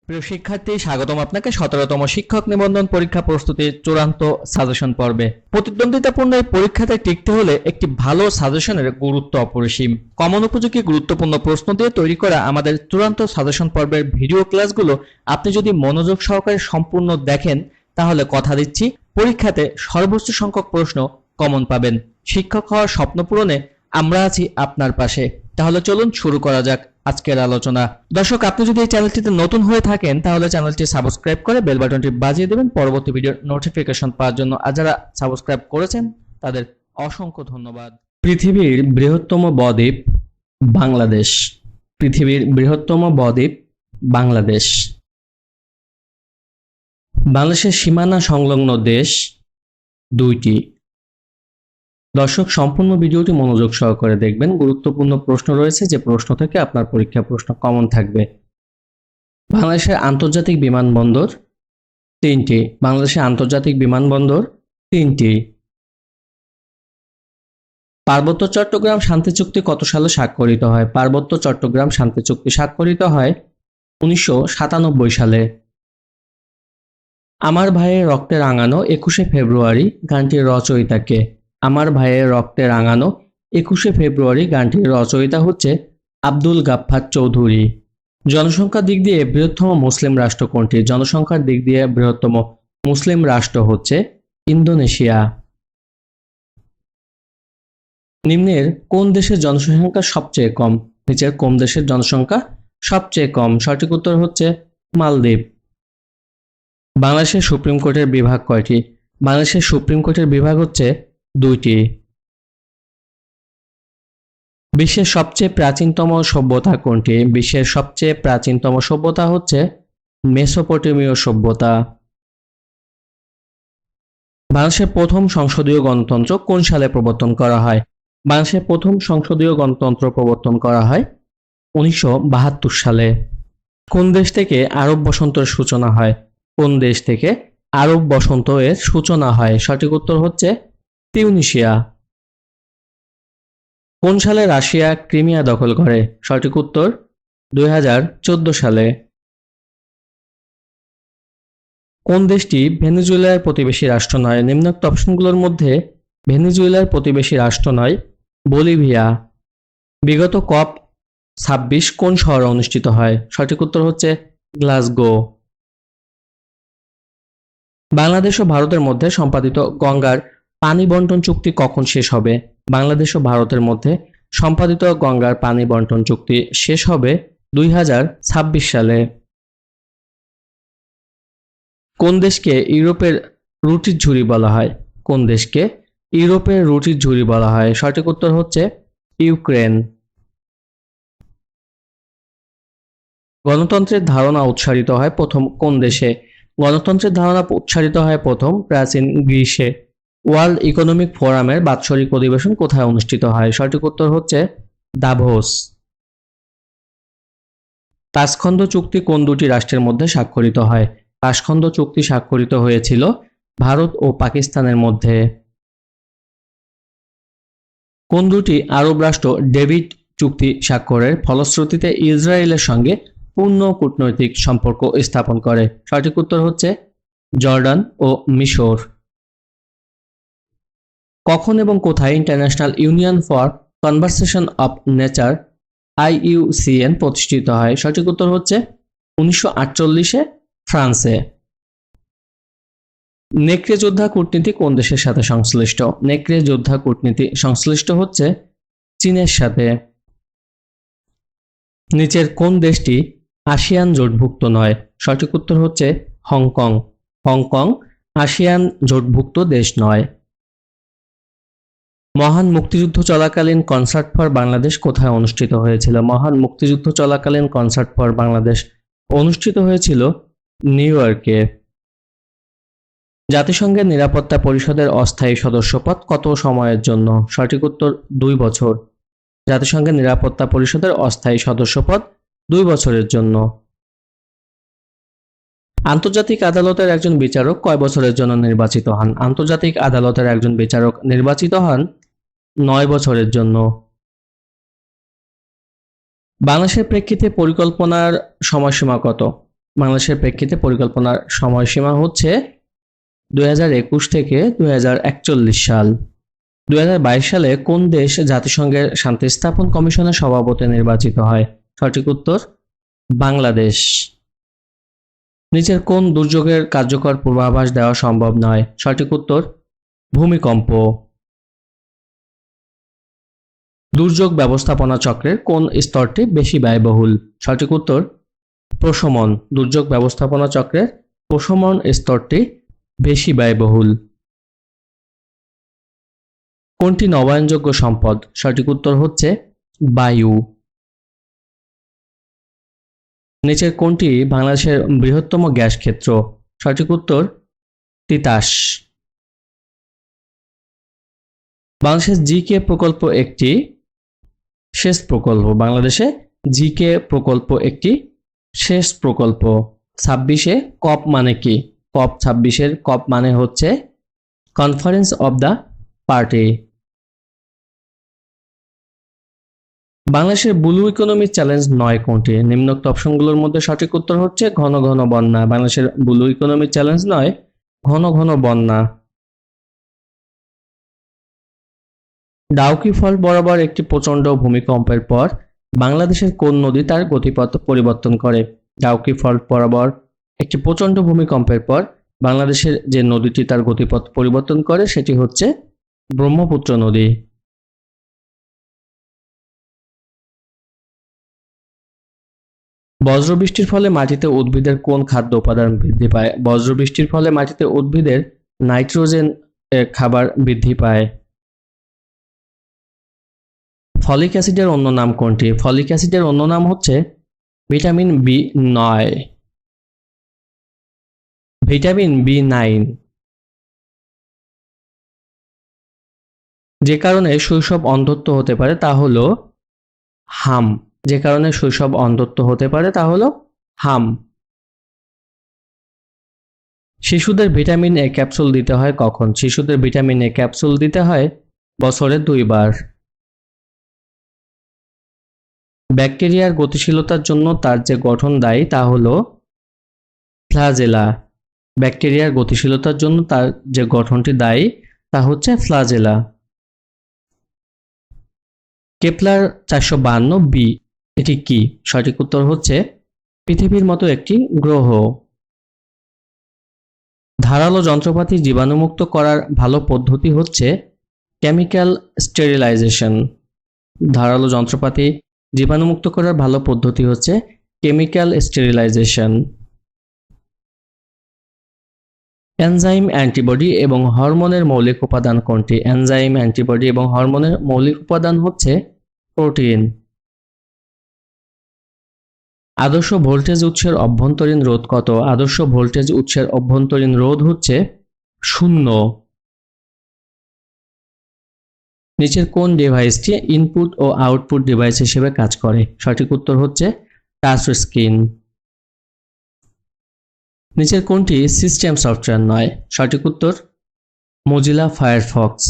প্রিয় শিক্ষার্থী, স্বাগতম আপনাকে 17তম শিক্ষক নিবন্ধন পরীক্ষা প্রস্তুতির চূড়ান্ত সাজেশন পর্বে। প্রতিদ্বন্দ্বিতাপূর্ণ এই পরীক্ষাতে টিকতে হলে একটি ভালো সাজেশনের গুরুত্ব অপরিসীম। কমন উপযোগী গুরুত্বপূর্ণ প্রশ্ন দিয়ে তৈরি করা আমাদের চূড়ান্ত সাজেশন পর্বের ভিডিও ক্লাসগুলো আপনি যদি মনোযোগ সহকারে সম্পূর্ণ দেখেন, তাহলে কথা দিচ্ছি পরীক্ষাতে সর্বোচ্চ সংখ্যক প্রশ্ন কমন পাবেন। শিক্ষক হওয়ার স্বপ্ন পূরণে আমরা আছি আপনার পাশে। তাহলে চলুন শুরু করা যাক আজকের আলোচনা। দর্শক, আপনি যদি এই চ্যানেলটিতে নতুন হয়ে থাকেন তাহলে চ্যানেলটি সাবস্ক্রাইব করে বেল বাটনটি বাজিয়ে দেবেন পরবর্তী ভিডিওর নোটিফিকেশন পাওয়ার জন্য। আর যারা সাবস্ক্রাইব করেছেন তাদের অসংখ্য ধন্যবাদ। পৃথিবীর বৃহত্তম বদ্বীপ বাংলাদেশ। পৃথিবীর বৃহত্তম বদ্বীপ বাংলাদেশ। বাংলাদেশের সীমানা সংলগ্ন দেশ 2টি। দর্শক, সম্পূর্ণ ভিডিওটি মনোযোগ সহকারে দেখবেন। গুরুত্বপূর্ণ প্রশ্ন রয়েছে, যে প্রশ্ন থেকে আপনার পরীক্ষা প্রশ্ন কমন থাকবে। বাংলাদেশের আন্তর্জাতিক বিমানবন্দর 3টি। বাংলাদেশের আন্তর্জাতিক বিমানবন্দর 3টি। পার্বত্য চট্টগ্রাম শান্তি চুক্তি কত সালে স্বাক্ষরিত হয়? পার্বত্য চট্টগ্রাম শান্তি চুক্তি স্বাক্ষরিত হয় 1997 সালে। আমার ভাইয়ের রক্তে রাঙানো 21শে ফেব্রুয়ারি গানটির রচয়িতা কে? আমার ভাইয়ের রক্তে রাঙানো 21শে ফেব্রুয়ারি গানটির রচয়িতা হচ্ছে আব্দুল গাফফার চৌধুরী। জনসংখ্যার দিক দিয়ে বৃহত্তম মুসলিম রাষ্ট্র কোনটি? জনসংখ্যার দিক দিয়ে বৃহত্তম মুসলিম রাষ্ট্র হচ্ছে ইন্দোনেশিয়া। নিম্নের কোন দেশের জনসংখ্যা সবচেয়ে কম? নিচের কোন দেশের জনসংখ্যা সবচেয়ে কম? সঠিক উত্তর হচ্ছে মালদ্বীপ। বাংলাদেশের সুপ্রিম কোর্টের বিভাগ কয়টি? বাংলাদেশের সুপ্রিম কোর্টের বিভাগ হচ্ছে 2টি। বিশ্বের সবচেয়ে প্রাচীনতম সভ্যতা কোনটি? বিশ্বের সবচেয়ে প্রাচীনতম সভ্যতা হচ্ছে মেসোপটেমীয় সভ্যতা। বাংলাদেশের প্রথম সংসদীয় গণতন্ত্র কোন সালে প্রবর্তন করা হয়? বাংলাদেশের প্রথম সংসদীয় গণতন্ত্র প্রবর্তন করা হয় 1972 সালে। কোন দেশ থেকে আরব বসন্তের সূচনা হয়? কোন দেশ থেকে আরব বসন্ত এর সূচনা হয়? সঠিক উত্তর হচ্ছে তিউনিসিয়া। কোন সালে রাশিয়া ক্রিমিয়া দখল করে? সঠিক উত্তর 2014 সালে। কোন দেশটি ভেনেজুয়েলার প্রতিবেশী রাষ্ট্র নয়? নিম্নোক্ত অপশনগুলোর মধ্যে ভেনেজুয়েলার প্রতিবেশী রাষ্ট্র নয় বলিভিয়া। বিগত COP26 কোন শহরে অনুষ্ঠিত হয়? সঠিক উত্তর হচ্ছে গ্লাসগো। বাংলাদেশ ও ভারতের মধ্যে সম্পাদিত গঙ্গার পানি বন্টন চুক্তি কখন শেষ হবে? বাংলাদেশ ও ভারতের মধ্যে সম্পাদিত গঙ্গার পানি বন্টন চুক্তি শেষ হবে 2026 সালে। কোন দেশকে ইউরোপের রুটির ঝুড়ি বলা হয়? কোন দেশকে ইউরোপের রুটির ঝুড়ি বলা হয়? সঠিক উত্তর হচ্ছে ইউক্রেন। গণতন্ত্রের ধারণা উৎসারিত হয় প্রথম কোন দেশে? গণতন্ত্রের ধারণা উৎসারিত হয় প্রথম প্রাচীন গ্রিসে। ওয়ার্ল্ড ইকোনমিক ফোরামের বাৎসরিক অধিবেশন কোথায় অনুষ্ঠিত হয়? সঠিক উত্তর হচ্ছে দাভোস। তাসখন্দ চুক্তি কোন দুটি রাষ্ট্রের মধ্যে স্বাক্ষরিত হয়? তাসখন্দ চুক্তি স্বাক্ষরিত হয়েছিল ভারত ও পাকিস্তানের মধ্যে। কোন দুটি আরব রাষ্ট্র ডেভিড চুক্তি স্বাক্ষরের ফলশ্রুতিতে ইসরায়েলের সঙ্গে পূর্ণ কূটনৈতিক সম্পর্ক স্থাপন করে? সঠিক উত্তর হচ্ছে জর্ডান ও মিশর। কখন এবং কোথায় international union for conservation of nature IUCN প্রতিষ্ঠিত হয়? সঠিক উত্তর হচ্ছে 1948-এ ফ্রান্সে। নেকড়ে যোদ্ধা কূটনীতি কোন দেশের সাথে সংশ্লিষ্ট? নেকড়ে যোদ্ধা কূটনীতি সংশ্লিষ্ট হচ্ছে চীনের সাথে। নিচের কোন দেশটি আসিয়ান জোটভুক্ত নয়? সঠিক উত্তর হচ্ছে হংকং। হংকং আসিয়ান জোটভুক্ত দেশ নয়। মহান মুক্তিযুদ্ধ চলাকালীন কনসার্ট ফর বাংলাদেশ কোথায় অনুষ্ঠিত হয়েছিল? মহান মুক্তিযুদ্ধ চলাকালীন কনসার্ট ফর বাংলাদেশ অনুষ্ঠিত হয়েছিল নিউ ইয়র্কে। জাতিসংঘের নিরাপত্তা পরিষদের অস্থায়ী সদস্যপদ কত সময়ের জন্য? সঠিক উত্তর 2 বছর। জাতিসংঘের নিরাপত্তা পরিষদের অস্থায়ী সদস্যপদ 2 বছরের জন্য। আন্তর্জাতিক আদালতের একজন বিচারক কয় বছরের জন্য নির্বাচিত হন? আন্তর্জাতিক আদালতের একজন বিচারক নির্বাচিত হন 9 বছরের জন্য। বাংলাদেশের প্রেক্ষিতে পরিকল্পনার সময়সীমা কত? বাংলাদেশের প্রেক্ষিতে পরিকল্পনার সময়সীমা হচ্ছে 2021 থেকে 2041 সাল। 2022 সালে কোন দেশ জাতিসংঘের শান্তি স্থাপন কমিশনের সভাপতি নির্বাচিত হয়? সঠিক উত্তর বাংলাদেশ। নিচের কোন দুর্যোগের কার্যকর পূর্বাভাস দেওয়া সম্ভব নয়? সঠিক উত্তর ভূমিকম্প। দুর্যোগ ব্যবস্থাপনা চক্রের কোন স্তরটি বেশি ব্যয়বহুল? সঠিক উত্তর প্রশমন। দুর্যোগ ব্যবস্থাপনা চক্রের প্রশমন স্তরটি বেশি ব্যয়বহুল। কোনটি নবায়নযোগ্য সম্পদ? সঠিক উত্তর হচ্ছে বায়ু। নিচের কোনটি বাংলাদেশের বৃহত্তম গ্যাস ক্ষেত্র? সঠিক উত্তর তিতাস। বাংলাদেশের জিকে প্রকল্প একটি সেচ প্রকল্প। বাংলাদেশে জিকে প্রকল্প একটি সেচ প্রকল্প। 26-এ কপ মানে কি? কপ 26-এর কপ মানে হচ্ছে কনফারেন্স অব দ্য পার্টি। বাংলাদেশের ব্লু ইকোনমি চ্যালেঞ্জ 9 কোনটি? নিম্নোক্ত অপশনগুলোর মধ্যে সঠিক উত্তর হচ্ছে ঘন ঘন বন্যা। বাংলাদেশের ব্লু ইকোনমি চ্যালেঞ্জ 9 ঘন ঘন বন্যা। ডাউকি ফল্ট বরাবর একটি প্রচণ্ড ভূমিকম্পের পর বাংলাদেশের কোন নদী তার গতিপথ পরিবর্তন করে? ডাউকি ফল্ট বরাবর একটি প্রচণ্ড ভূমিকম্পের পর বাংলাদেশের যে নদীটি তার গতিপথ পরিবর্তন করে সেটি হচ্ছে ব্রহ্মপুত্র নদী। বজ্রবৃষ্টির ফলে মাটিতে উদ্ভিদের কোন খাদ্য উপাদান বৃদ্ধি পায়? বজ্রবৃষ্টির ফলে মাটিতে উদ্ভিদের নাইট্রোজেন খাবার বৃদ্ধি পায়। ফলিক অ্যাসিডের অন্য নাম কোনটি? ফলিক অ্যাসিডের অন্য নাম হচ্ছে ভিটামিন B9। Vitamin B9। যে কারণে শৈশব অন্ধত্ব হতে পারে তা হলো হাম। যে কারণে শৈশব অন্ধত্ব হতে পারে তা হলো হাম। শিশুদের ভিটামিন এ ক্যাপসুল দিতে হয় কখন? শিশুদের ভিটামিন এ ক্যাপসুল দিতে হয় বছরে 2 বার। ব্যাকটেরিয়ার গতিশীলতার জন্য তার যে গঠন দায়ী তা হলো ফ্লাজেলা। ব্যাকটেরিয়ার গতিশীলতার জন্য তার যে গঠনটি দায়ী তা হচ্ছে ফ্লাজেলা। কেপলার 452b এটি কি? সঠিক উত্তর হচ্ছে পৃথিবীর মতো একটি গ্রহ। ধারালো যন্ত্রপাতি জীবাণুমুক্ত করার ভালো পদ্ধতি হচ্ছে কেমিক্যাল স্টেরিলাইজেশন। ধারালো যন্ত্রপাতি জীবাণুমুক্ত করার ভালো পদ্ধতি হচ্ছে কেমিক্যাল স্টেরিলাইজেশন। এনজাইম, অ্যান্টিবডি এবং হরমোনের মৌলিক উপাদান কোনটি? এনজাইম, অ্যান্টিবডি এবং হরমোনের মৌলিক উপাদান হচ্ছে প্রোটিন। আদর্শ ভোল্টেজ উৎসের অভ্যন্তরীণ রোধ কত? আদর্শ ভোল্টেজ উৎসের অভ্যন্তরীণ রোধ হচ্ছে 0। নিচের কোন ডিভাইসটি ইনপুট ও আউটপুট ডিভাইস হিসেবে কাজ করে? সঠিক উত্তর হচ্ছে টাচ স্ক্রিন। নিচের কোনটি সিস্টেম সফটওয়্যার নয়? সঠিক উত্তর মোজিলা ফায়ারফক্স।